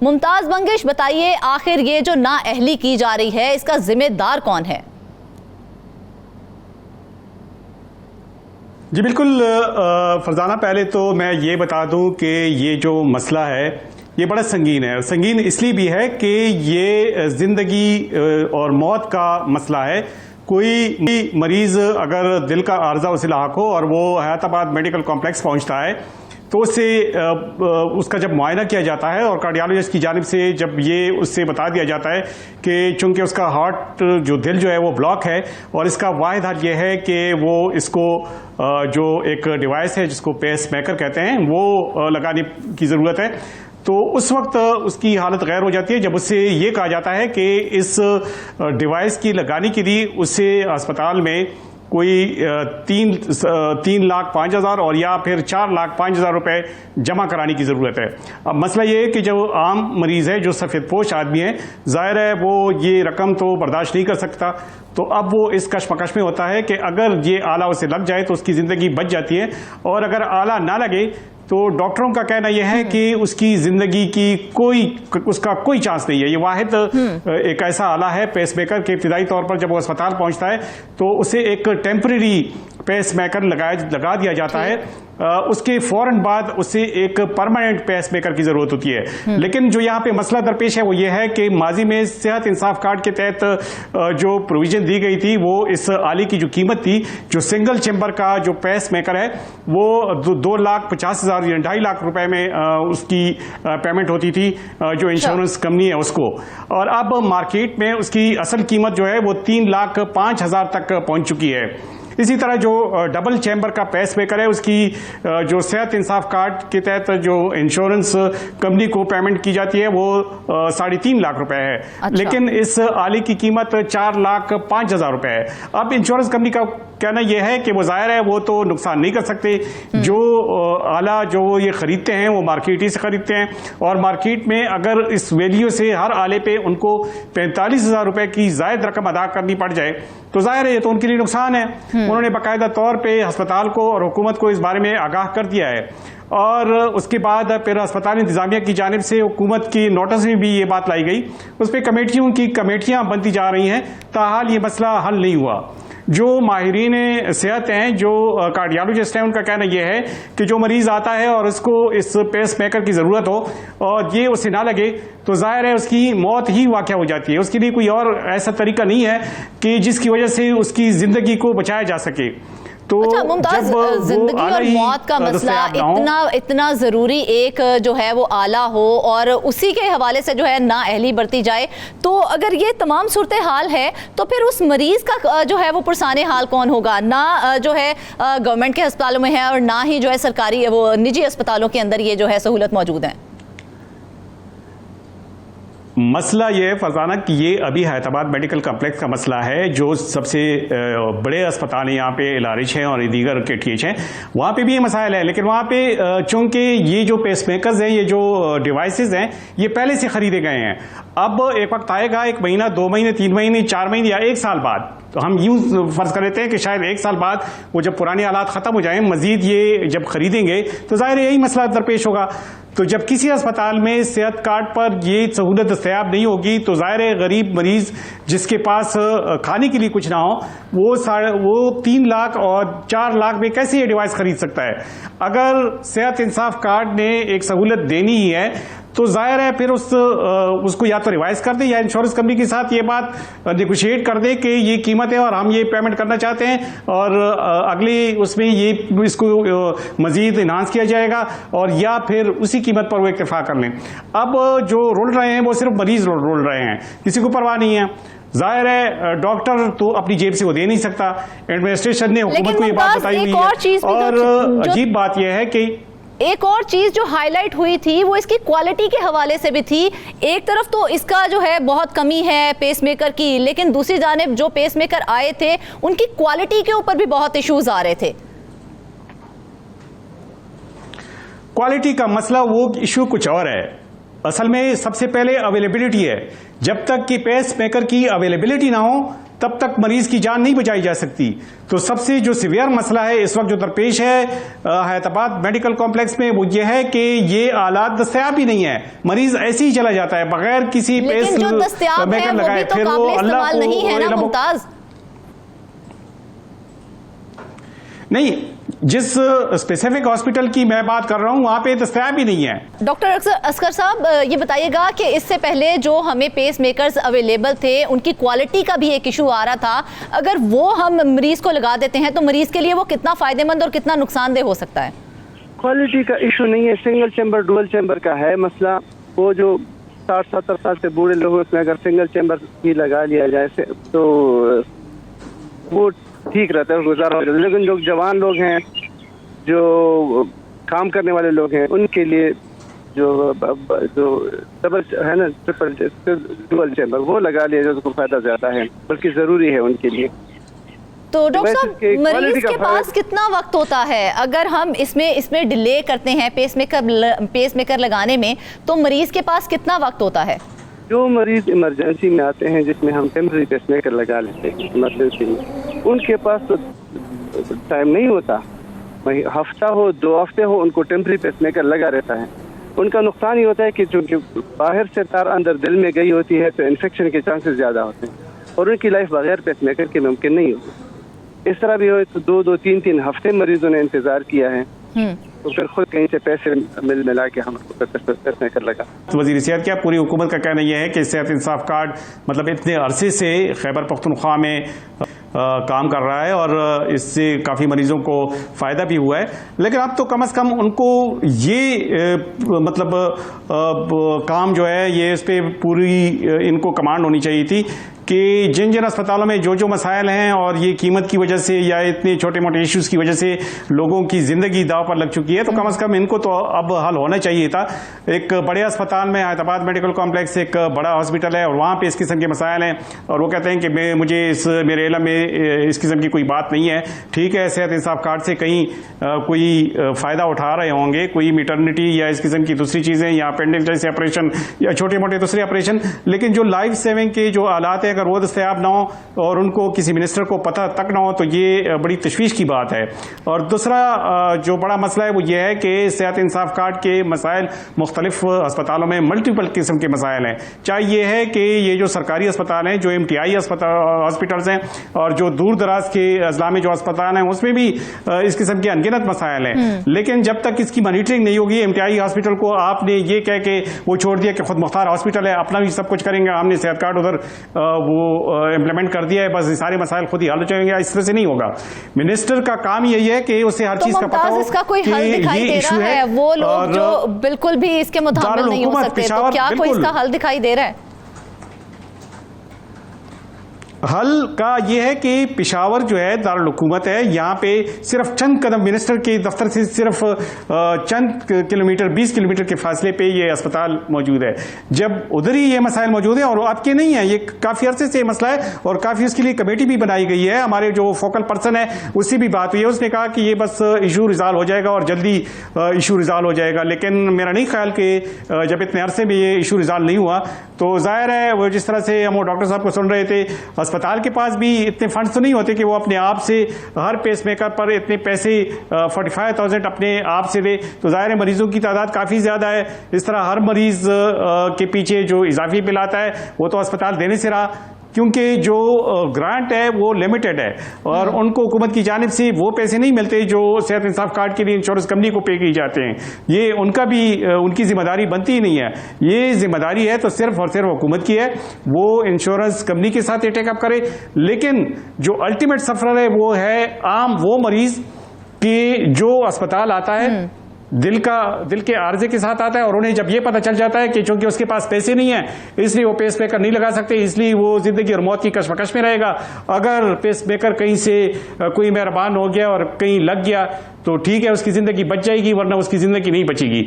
मुमताज मंगेश, बताइए आखिर ये जो नाअहली की जा रही है इसका जिम्मेदार कौन है? जी बिल्कुल फरजाना, पहले तो मैं ये बता दूं कि ये जो मसला है ये बड़ा संगीन है। संगीन इसलिए भी है कि ये जिंदगी और मौत का मसला है। कोई मरीज अगर दिल का आर्जा उसे लाक हो और वो हयाताबाद मेडिकल कॉम्प्लेक्स पहुंचता है तो उसका जब मुआयना किया जाता है और कार्डियोलॉजिस्ट की जानिब से जब ये उससे बता दिया जाता है कि चूंकि उसका हार्ट जो दिल जो है वो ब्लॉक है और इसका वाहिद हल ये है कि वो इसको जो एक डिवाइस है जिसको पेस मेकर कहते हैं वो लगाने की ज़रूरत है, तो उस वक्त उसकी हालत गैर हो जाती है जब उससे ये कहा जाता है कि इस डिवाइस की लगाने के लिए उसे अस्पताल में कोई 3,05,000 और या फिर 4,05,000 रुपए जमा कराने की ज़रूरत है। अब मसला ये है कि जो आम मरीज़ है, जो सफ़ेदपोश आदमी है, ज़ाहिर है वो ये रकम तो बर्दाश्त नहीं कर सकता, तो अब वो इस कशमकश में होता है कि अगर ये आला उसे लग जाए तो उसकी ज़िंदगी बच जाती है, और अगर आला ना लगे तो डॉक्टरों का कहना यह है कि उसकी जिंदगी की उसका कोई चांस नहीं है। ये वाहिद एक ऐसा आला है पेसमेकर के इब्तिदाई तौर पर जब वो अस्पताल पहुंचता है तो उसे एक टेम्परेरी पेसमेकर लगा दिया जाता है, उसके फौरन बाद उसे एक परमानेंट पेसमेकर की जरूरत होती है। लेकिन जो यहाँ पे मसला दरपेश है वो ये है कि माजी में सेहत इंसाफ कार्ड के तहत जो प्रोविजन दी गई थी वो इस आली की जो कीमत थी, जो सिंगल चेंबर का जो पेसमेकर है वो 2,50,000 या 2.5 लाख रुपए में उसकी पेमेंट होती थी जो इंश्योरेंस कंपनी है उसको, और अब मार्केट में उसकी असल कीमत जो है वो 3,05,000 तक पहुंच चुकी है। इसी तरह जो डबल चैम्बर का पेसमेकर है उसकी जो सेहत इंसाफ कार्ड के तहत जो इंश्योरेंस कंपनी को पेमेंट की जाती है वो 3.5 लाख रुपए है। अच्छा। लेकिन इस आली की कीमत 4,05,000 रुपए है। अब इंश्योरेंस कंपनी का कहना यह है कि वो जाहिर है वो तो नुकसान नहीं कर सकते, जो आला जो ये खरीदते हैं वो मार्केट ही से खरीदते हैं, और मार्केट में अगर इस वैल्यू से हर आले पे उनको 45,000 रुपए की जायद रकम अदा करनी पड़ जाए तो जाहिर है ये तो उनके लिए नुकसान है। उन्होंने बाकायदा तौर पे अस्पताल को और हुकूमत को इस बारे में आगाह कर दिया है, और उसके बाद फिर अस्पताल इंतजामिया की जानिब से हुकूमत की नोटिस में भी ये बात लाई गई, उस पर कमेटियां बनती जा रही हैं, ताहाल ये मसला हल नहीं हुआ। जो माहिरीन सेहत हैं, जो कार्डियोलॉजिस्ट हैं, उनका कहना यह है कि जो मरीज आता है और उसको इस पेस मेकर की ज़रूरत हो और ये उसे ना लगे तो जाहिर है उसकी मौत ही वाक़या हो जाती है। उसके लिए कोई और ऐसा तरीका नहीं है कि जिसकी वजह से उसकी ज़िंदगी को बचाया जा सके। तो अच्छा मुमताज, जिंदगी और मौत का मसला इतना जरूरी एक जो है वो आला हो और उसी के हवाले से जो है नाअहली बरती जाए, तो अगर ये तमाम सूरत हाल है तो फिर उस मरीज का जो है वो पुरसाने हाल कौन होगा? ना जो है गवर्नमेंट के अस्पतालों में है और ना ही जो है सरकारी वो निजी अस्पतालों के अंदर ये जो है सहूलत मौजूद है। मसला ये है फरजाना कि ये अभी हयाताबाद मेडिकल कॉम्प्लेक्स का मसला है, जो सबसे बड़े अस्पताल हैं यहाँ पे इलारिज हैं और दीगर KTH हैं, वहाँ पे भी ये मसाइल है। लेकिन वहाँ पे चूंकि ये जो पेसमेकर्स हैं, ये जो डिवाइसेस हैं, ये पहले से खरीदे गए हैं। अब एक वक्त आएगा, 1 महीना, 2 महीने, 3 महीने, 4 महीने या 1 साल बाद, तो हम यूं फर्ज कर लेते हैं कि शायद 1 साल बाद वो जब पुराने हालात खत्म हो जाएं, मजीद ये जब खरीदेंगे तो जाहिर यही मसला दरपेश होगा। तो जब किसी अस्पताल में सेहत कार्ड पर ये सहूलत दस्तयाब नहीं होगी तो जाहिर है गरीब मरीज जिसके पास खाने के लिए कुछ ना हो वो 3 लाख और 4 लाख में कैसे ये डिवाइस खरीद सकता है? अगर सेहत इंसाफ कार्ड ने एक सहूलत देनी ही है तो जाहिर है फिर उसको या तो रिवाइज कर दे या इंश्योरेंस कंपनी के साथ ये बात नेगोशिएट कर दे कि ये कीमत है और हम ये पेमेंट करना चाहते हैं, और अगले उसमें ये इसको मजीद इन्हांस किया जाएगा, और या फिर उसी कीमत पर वो इत्तेफाक कर लें। अब जो रोल रहे हैं वो सिर्फ मरीज रोल रहे हैं, किसी को परवाह नहीं है। जाहिर है डॉक्टर तो अपनी जेब से वो दे नहीं सकता, एडमिनिस्ट्रेशन ने हुकूमत को ये बात बताई हुई है। और अजीब बात यह है कि एक और चीज जो हाईलाइट हुई थी वो इसकी क्वालिटी के हवाले से भी थी। एक तरफ तो इसका जो है बहुत कमी है पेसमेकर की, लेकिन दूसरी जानिब जो पेसमेकर आए थे उनकी क्वालिटी के ऊपर भी बहुत इश्यूज आ रहे थे। क्वालिटी का मसला वो इशू कुछ और है। असल में सबसे पहले अवेलेबिलिटी है। जब तक कि पेसमेकर की अवेलेबिलिटी ना हो तब तक मरीज की जान नहीं बचाई जा सकती। तो सबसे जो सीवियर मसला है इस वक्त जो दरपेश है हैदराबाद मेडिकल कॉम्प्लेक्स में वो ये है कि ये आलात दस्तयाब ही नहीं है, मरीज ऐसे ही चला जाता है बगैर किसी पेस मेकर लगाए, फिर वो अल्लाह को नहीं है ना मुमताज। नहीं, जिस स्पेसिफिक हॉस्पिटल की मैं बात कर रहा हूं वहां पे दस्तयाब ही नहीं है। डॉक्टर असगर साहब ये बताइएगा कि इससे पहले जो हमें पेस मेकर्स अवेलेबल थे उनकी क्वालिटी का भी एक इशू आ रहा था, अगर वो हम मरीज को लगा देते हैं तो मरीज के लिए वो कितना फायदेमंद और कितना नुकसानदेह हो सकता है? क्वालिटी का इशू नहीं है, सिंगल चैम्बर डुअल चैम्बर का है मसला। वो जो 60-70 साल से बूढ़े लोगों में अगर सिंगल चैम्बर ही लगा लिया जाए तो वो ठीक रहता है, गुजारा हो जाता है। लेकिन जो जवान लोग हैं, जो काम करने वाले लोग हैं, उनके लिए जो डबल है ना, ट्रिपल डुअल चैम्बर वो लगा लिया जाए तो फायदा ज्यादा है, बल्कि जरूरी है उनके लिए। तो डॉक्टर साहब मरीज के पास कितना वक्त होता है अगर हम इसमें डिले करते हैं पेस मेकर लगाने में, तो मरीज के पास कितना वक्त होता है? जो मरीज इमरजेंसी में आते हैं जिसमें हम टेम्परेरी पेसमेकर लगा लेते हैं इमरजेंसी में, उनके पास तो टाइम नहीं होता, हफ्ता हो 2 हफ्ते हो उनको टेम्परेरी पेसमेकर लगा रहता है। उनका नुकसान ये होता है कि चूंकि बाहर से तार अंदर दिल में गई होती है तो इन्फेक्शन के चांसेस ज़्यादा होते हैं और उनकी लाइफ बगैर पेसमेकर के मुमकिन नहीं होती। इस तरह भी हो तो 2-2, 3-3 हफ्ते मरीजों ने इंतजार किया है, तो फिर खुद कहीं से पैसे मिला के हम कर लगा। तो वज़ीर सेहत क्या पूरी हुकूमत का कहना यह है कि सेहत इंसाफ कार्ड मतलब इतने अरसे से खैबर पख्तूनख्वा में काम कर रहा है और इससे काफ़ी मरीजों को फ़ायदा भी हुआ है, लेकिन अब तो कम से कम उनको ये काम जो है ये इस पर पूरी इनको कमांड होनी चाहिए थी कि जिन जिन अस्पतालों में जो जो मसाइल हैं और ये कीमत की वजह से या इतने छोटे मोटे इश्यूज़ की वजह से लोगों की ज़िंदगी दाव पर लग चुकी है, तो कम से कम इनको तो अब हल होना चाहिए था। एक बड़े अस्पताल में हैदराबाद मेडिकल कॉम्प्लेक्स एक बड़ा हॉस्पिटल है और वहाँ पे इस किस्म के मसाइल हैं और वो कहते हैं कि मुझे मेरे इल्म में इस किस्म की कोई बात नहीं है। ठीक है, सेहत इंसाफ कार्ड से कहीं कोई फ़ायदा उठा रहे होंगे, कोई मिटर्निटी या इस किस्म की दूसरी चीज़ें या अपेंडिक्स जैसे ऑपरेशन या छोटे मोटे दूसरे ऑपरेशन, लेकिन जो लाइफ सेविंग के जो आलात है अगर वो दस्तयाब ना हो और उनको किसी मिनिस्टर को पता तक ना हो तो ये बड़ी तशवीश की बात है। और दूसरा जो बड़ा मसला है वो ये है कि सेहत इंसाफ कार्ड के मसाइल मुख्तलिफ अस्पतालों में मल्टीपल किस्म के मसाइल हैं, चाहे ये है कि ये जो सरकारी अस्पताल हैं, जो MTI हॉस्पिटल्स हैं और जो दूर दराज के अजला में जो अस्पताल हैं उसमें भी इस किस्म के अनगिनत मसाइल हैं। लेकिन जब तक इसकी मॉनिटरिंग नहीं होगी, MTI हॉस्पिटल को आपने ये कह के वो छोड़ दिया कि खुद मुख्तार हॉस्पिटल है, अपना भी सब कुछ करेंगे, हमने सेहत कार्ड उधर वो इम्प्लीमेंट कर दिया है, बस सारे मसाइल खुद ही हल हो जाएंगे, इस तरह से नहीं होगा। मिनिस्टर का काम यही है कि उसे हर चीज का पता हो इसका कोई हल दिखाई दे रहा है? वो लोग जो बिल्कुल भी इसके मुताबिक नहीं हो सकते, तो क्या कोई इसका हल दिखाई दे रहा है? हल का यह है कि पेशावर जो है दारुल हुकूमत है, यहाँ पे सिर्फ चंद कदम मिनिस्टर के दफ्तर से सिर्फ चंद किलोमीटर 20 किलोमीटर के फासले पे ये अस्पताल मौजूद है। जब उधर ही ये मसाइल मौजूद है और आपके नहीं है, ये काफ़ी अरसे से मसला है और काफ़ी उसके लिए कमेटी भी बनाई गई है। हमारे जो फोकल पर्सन है उससे भी बात हुई है, उसने कहा कि ये बस इशू रिजॉल्व हो जाएगा और जल्दी इशू रिजॉल्व हो जाएगा, लेकिन मेरा नहीं ख्याल कि जब इतने अरसे में ये इशू रिजॉल्व नहीं हुआ तो जाहिर है वो जिस तरह से हम डॉक्टर साहब को सुन रहे थे, अस्पताल के पास भी इतने फंड्स तो नहीं होते कि वो अपने आप से हर पेसमेकर पर इतने पैसे 45,000 अपने आप से दे, तो जाहिर है मरीजों की तादाद काफ़ी ज़्यादा है। इस तरह हर मरीज के पीछे जो इजाफी बिल आता है वो तो अस्पताल देने से रहा, क्योंकि जो ग्रांट है वो लिमिटेड है और उनको हुकूमत की जानिब से वो पैसे नहीं मिलते जो सेहत इंसाफ कार्ड के लिए इंश्योरेंस कंपनी को पे किए जाते हैं। ये उनका भी उनकी जिम्मेदारी बनती ही नहीं है, ये जिम्मेदारी है तो सिर्फ और सिर्फ हुकूमत की है, वो इंश्योरेंस कंपनी के साथ ये टेकअप करे। लेकिन जो अल्टीमेट सफर है वो है आम वो मरीज कि जो अस्पताल आता है दिल के आर्जे के साथ आता है और उन्हें जब ये पता चल जाता है कि चूंकि उसके पास पैसे नहीं है इसलिए वो पेस मेकर नहीं लगा सकते, इसलिए वो जिंदगी और मौत की कशमकश में रहेगा। अगर पेस मेकर कहीं से कोई मेहरबान हो गया और कहीं लग गया तो ठीक है, उसकी जिंदगी बच जाएगी, वरना उसकी जिंदगी नहीं बचेगी।